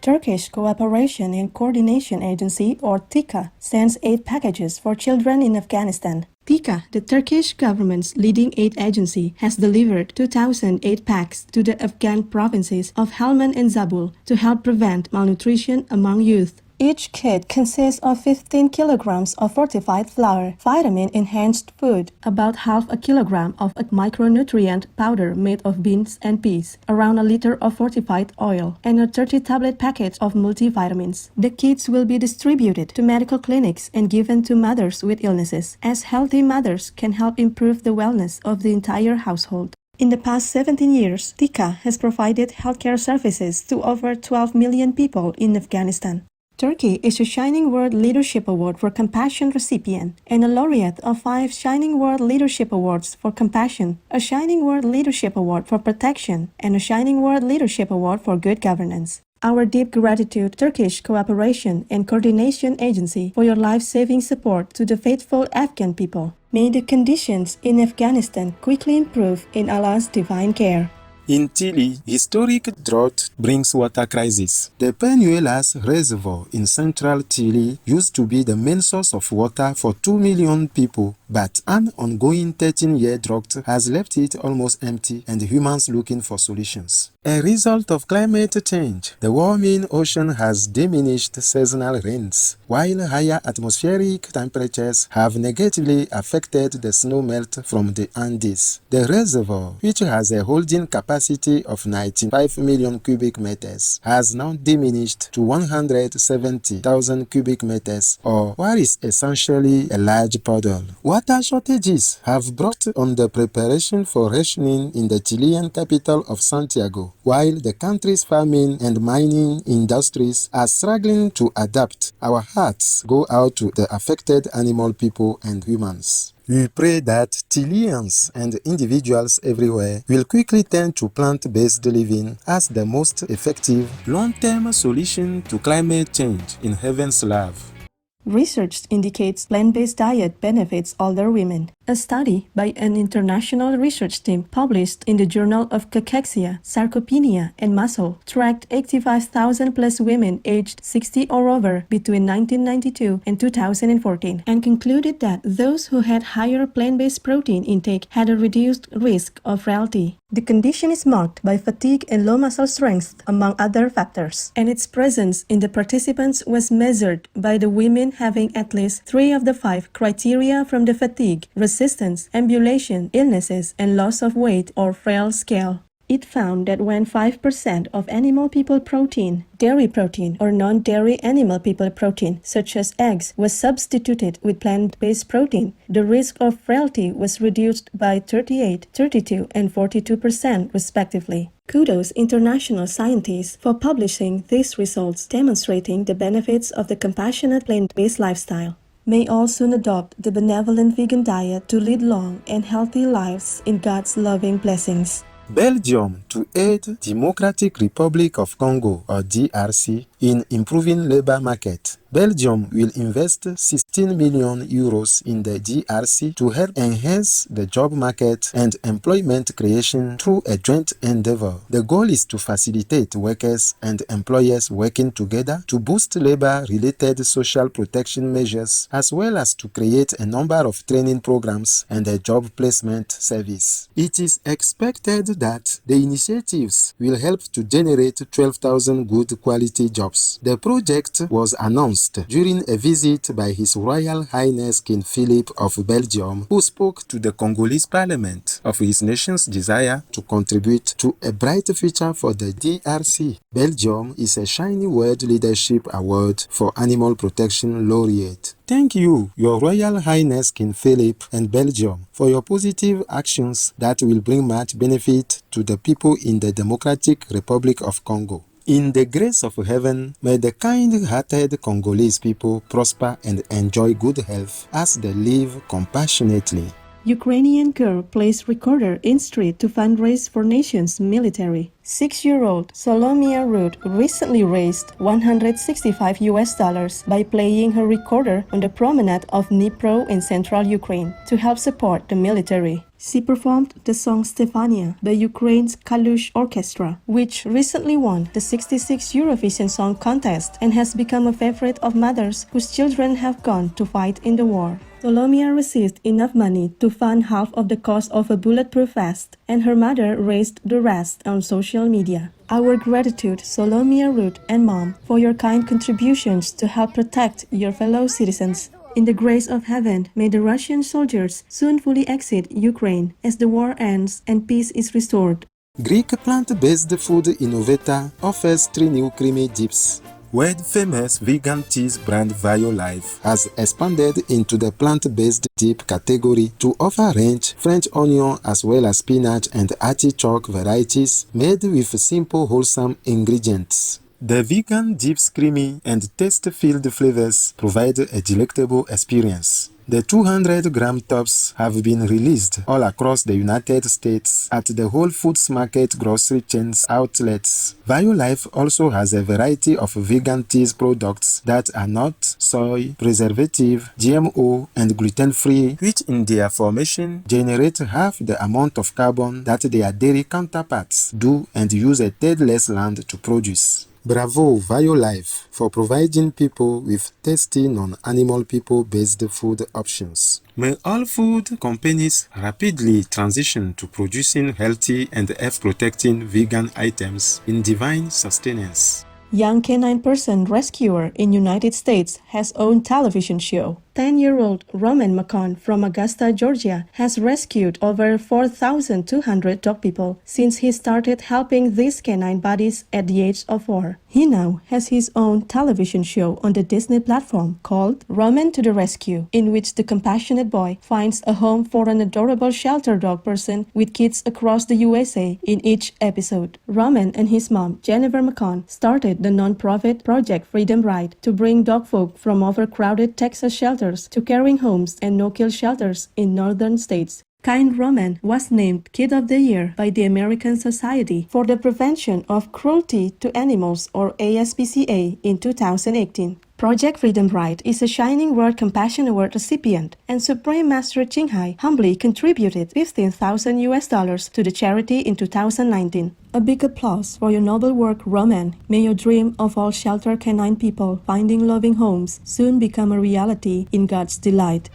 Turkish Cooperation and Coordination Agency, or TICA, sends aid packages for children in Afghanistan. TICA, the Turkish government's leading aid agency, has delivered 2,000 aid packs to the Afghan provinces of Helmand and Zabul to help prevent malnutrition among youth. Each kit consists of 15 kilograms of fortified flour, vitamin-enhanced food, about half a kilogram of a micronutrient powder made of beans and peas, around a liter of fortified oil, and a 30-tablet packet of multivitamins. The kits will be distributed to medical clinics and given to mothers with illnesses, as healthy mothers can help improve the wellness of the entire household. In the past 17 years, TICA has provided healthcare services to over 12 million people in Afghanistan. Turkey is a Shining World Leadership Award for Compassion recipient and a laureate of 5 Shining World Leadership Awards for Compassion, a Shining World Leadership Award for Protection, and a Shining World Leadership Award for Good Governance. Our deep gratitude, Turkish Cooperation and Coordination Agency, for your life-saving support to the faithful Afghan people. May the conditions in Afghanistan quickly improve in Allah's divine care. In Chile, historic drought brings water crisis. The Peñuelas Reservoir in central Chile used to be the main source of water for 2 million people, but an ongoing 13-year drought has left it almost empty and humans looking for solutions. A result of climate change, the warming ocean has diminished seasonal rains, while higher atmospheric temperatures have negatively affected the snow melt from the Andes. The reservoir, which has a holding capacity of 95 million cubic meters, has now diminished to 170,000 cubic meters, or what is essentially a large puddle. Water shortages have brought on the preparation for rationing in the Chilean capital of Santiago, while the country's farming and mining industries are struggling to adapt. Our hearts go out to the affected animal people and humans. We pray that Chileans and individuals everywhere will quickly turn to plant-based living as the most effective long-term solution to climate change in heaven's love. Research indicates plant-based diet benefits older women. A study by an international research team published in the Journal of Cachexia, Sarcopenia, and Muscle tracked 85,000 plus women aged 60 or over between 1992 and 2014 and concluded that those who had higher plant-based protein intake had a reduced risk of frailty. The condition is marked by fatigue and low muscle strength, among other factors, and its presence in the participants was measured by the women having at least 3 of the 5 criteria from the fatigue, resistance, ambulation, illnesses, and loss of weight or frail scale. It found that when 5% of animal people protein, dairy protein, or non-dairy animal people protein, such as eggs, was substituted with plant-based protein, the risk of frailty was reduced by 38, 32, and 42% respectively. Kudos international scientists for publishing these results demonstrating the benefits of the compassionate plant-based lifestyle. May all soon adopt the benevolent vegan diet to lead long and healthy lives in God's loving blessings. Belgium to aid Democratic Republic of Congo, or DRC, in improving labor market. Belgium will invest 16 million euros in the DRC to help enhance the job market and employment creation through a joint endeavor. The goal is to facilitate workers and employers working together to boost labor-related social protection measures, as well as to create a number of training programs and a job placement service. It is expected that the initiatives will help to generate 12,000 good quality jobs. The project was announced during a visit by His Royal Highness King Philip of Belgium, who spoke to the Congolese Parliament of his nation's desire to contribute to a bright future for the DRC. Belgium is a Shining World Leadership Award for Animal Protection Laureate. Thank you, Your Royal Highness King Philip and Belgium, for your positive actions that will bring much benefit to the people in the Democratic Republic of Congo. In the grace of heaven, may the kind-hearted Congolese people prosper and enjoy good health as they live compassionately. Ukrainian girl plays recorder in street to fundraise for nation's military. 6-year-old Solomia Root recently raised $165 by playing her recorder on the promenade of Dnipro in central Ukraine to help support the military. She performed the song Stefania by Ukraine's Kalush Orchestra, which recently won the 66th Eurovision Song Contest and has become a favorite of mothers whose children have gone to fight in the war. Solomia received enough money to fund half of the cost of a bulletproof vest, and her mother raised the rest on social media. Our gratitude, Solomia Root and Mom, for your kind contributions to help protect your fellow citizens. In the grace of heaven, may the Russian soldiers soon fully exit Ukraine as the war ends and peace is restored. Greek plant-based food innovator offers 3 new creamy dips. World-famous vegan cheese brand Violife has expanded into the plant-based dip category to offer ranch, French onion as well as spinach and artichoke varieties made with simple wholesome ingredients. The vegan dip's creamy and taste-filled flavors provide a delectable experience. The 200-gram tubs have been released all across the United States at the Whole Foods Market grocery chain's outlets. Violife also has a variety of vegan cheese products that are not soy, preservative, GMO, and gluten-free, which in their formation generate half the amount of carbon that their dairy counterparts do and use a third less land to produce. Bravo Violife for providing people with tasty non-animal people-based food options. May all food companies rapidly transition to producing healthy and earth-protecting vegan items in divine sustenance. Young canine person rescuer in United States has own television show. 10-year-old Roman McCon from Augusta, Georgia, has rescued over 4,200 dog people since he started helping these canine buddies at the age of 4. He now has his own television show on the Disney platform called Roman to the Rescue, in which the compassionate boy finds a home for an adorable shelter dog person with kids across the USA in each episode. Roman and his mom, Jennifer McCon, started the non-profit Project Freedom Ride to bring dog folk from overcrowded Texas shelters to caring homes and no-kill shelters in northern states. Kind Roman was named Kid of the Year by the American Society for the Prevention of Cruelty to Animals, or ASPCA, in 2018. Project Freedom Ride is a Shining World Compassion Award recipient, and Supreme Master Qinghai humbly contributed $15,000 to the charity in 2019. A big applause for your noble work, Roman. May your dream of all shelter canine people finding loving homes soon become a reality in God's delight.